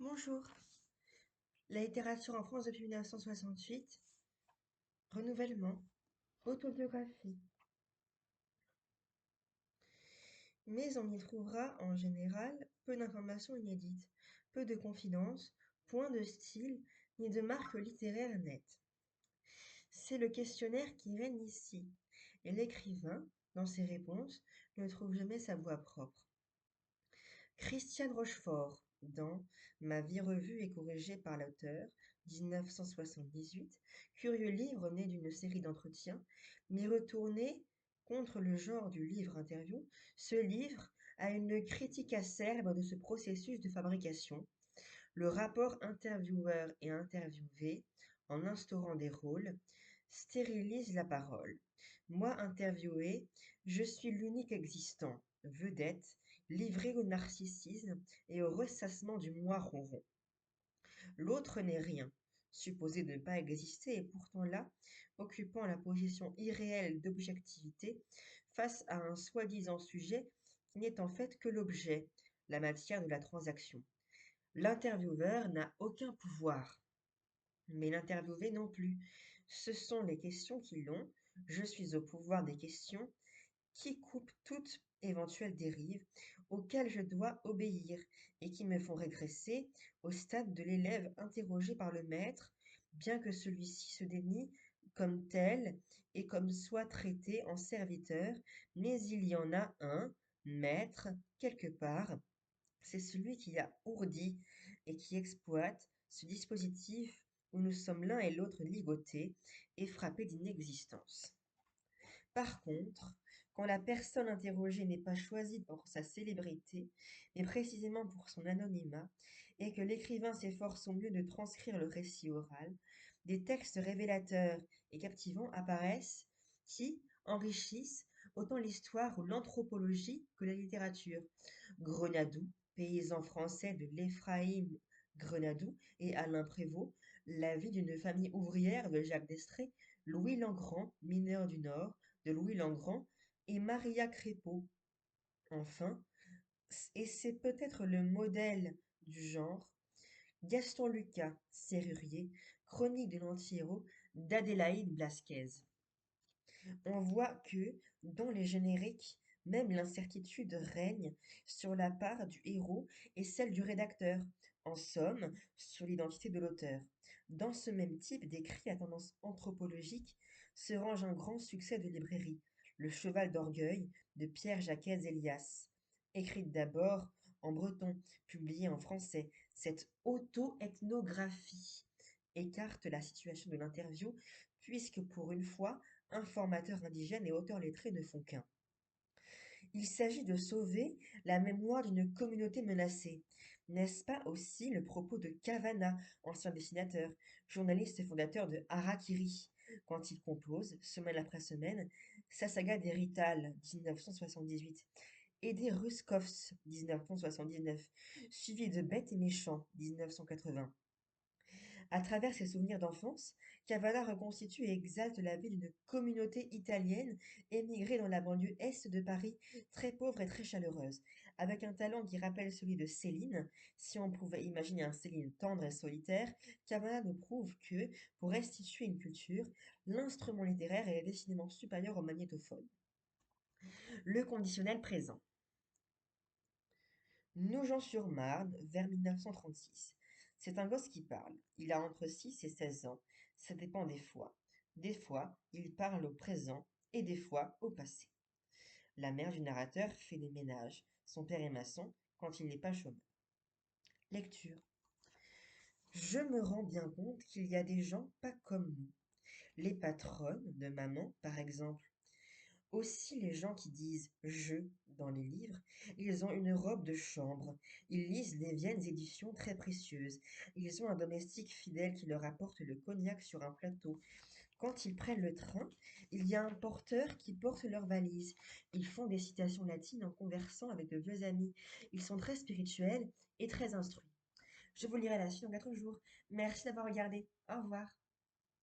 Bonjour. La littérature en France depuis 1968, renouvellement, autobiographie. Mais on y trouvera en général peu d'informations inédites, peu de confidences, point de style, ni de marque littéraire nette. C'est le questionnaire qui règne ici, et l'écrivain, dans ses réponses, ne trouve jamais sa voix propre. Christiane Rochefort, dans Ma vie revue et corrigée par l'auteur, 1978, curieux livre né d'une série d'entretiens, mais retourné contre le genre du livre-interview, ce livre a une critique acerbe de ce processus de fabrication, le rapport intervieweur et interviewé, en instaurant des rôles, stérilise la parole. Moi interviewé, je suis l'unique existant, vedette, livré au narcissisme et au ressassement du moi ronron. L'autre n'est rien, supposé de ne pas exister et pourtant là, occupant la position irréelle d'objectivité face à un soi-disant sujet qui n'est en fait que l'objet, la matière de la transaction. L'intervieweur n'a aucun pouvoir, mais l'interviewé non plus. Ce sont les questions qui l'ont. Je suis au pouvoir des questions qui coupent toute éventuelle dérive, auxquelles je dois obéir et qui me font régresser au stade de l'élève interrogé par le maître, bien que celui-ci se dénie comme tel et comme soit traité en serviteur, mais il y en a un, maître, quelque part, c'est celui qui a ourdi et qui exploite ce dispositif où nous sommes l'un et l'autre ligotés et frappés d'inexistence. Par contre, quand la personne interrogée n'est pas choisie pour sa célébrité, mais précisément pour son anonymat, et que l'écrivain s'efforce au mieux de transcrire le récit oral, des textes révélateurs et captivants apparaissent qui enrichissent autant l'histoire ou l'anthropologie que la littérature. Grenadou, paysan français de l'Éphraïm Grenadou, et Alain Prévost, la vie d'une famille ouvrière de Jacques d'Estrée, Louis Langrand, mineur du Nord, de Louis Langrand, et Maria Crépeau. Enfin, et c'est peut-être le modèle du genre, Gaston Lucas, serrurier, chronique de l'anti-héros d'Adélaïde Blasquez. On voit que, dans les génériques, même l'incertitude règne sur la part du héros et celle du rédacteur, en somme, sur l'identité de l'auteur. Dans ce même type d'écrit à tendance anthropologique se range un grand succès de librairie, Le Cheval d'Orgueil de Pierre Jacques Elias. Écrite d'abord en breton, publiée en français, cette auto-ethnographie écarte la situation de l'interview, puisque pour une fois, informateurs indigènes et auteurs lettrés ne font qu'un. Il s'agit de sauver la mémoire d'une communauté menacée. N'est-ce pas aussi le propos de Cavana, ancien dessinateur, journaliste et fondateur de Harakiri, quand il compose, semaine après semaine, sa saga des Rital, 1978, et des Ruskovs, 1979, suivi de Bêtes et Méchants, 1980. À travers ses souvenirs d'enfance, Cavana reconstitue et exalte la vie d'une communauté italienne émigrée dans la banlieue est de Paris, très pauvre et très chaleureuse, avec un talent qui rappelle celui de Céline. Si on pouvait imaginer un Céline tendre et solitaire, Cavana nous prouve que, pour restituer une culture, l'instrument littéraire est décidément supérieur au magnétophone. Le conditionnel présent. Nogent-sur-Marne, vers 1936. C'est un gosse qui parle. Il a entre 6 et 16 ans. Ça dépend des fois. Des fois, il parle au présent et des fois au passé. La mère du narrateur fait des ménages. Son père est maçon quand il n'est pas chômeur. Lecture. Je me rends bien compte qu'il y a des gens pas comme nous. Les patronnes de maman, par exemple. Aussi les gens qui disent «je» dans les livres, ils ont une robe de chambre, ils lisent des vieilles éditions très précieuses, ils ont un domestique fidèle qui leur apporte le cognac sur un plateau. Quand ils prennent le train, il y a un porteur qui porte leur valise. Ils font des citations latines en conversant avec de vieux amis. Ils sont très spirituels et très instruits. Je vous lirai la suite dans 4 jours. Merci d'avoir regardé. Au revoir.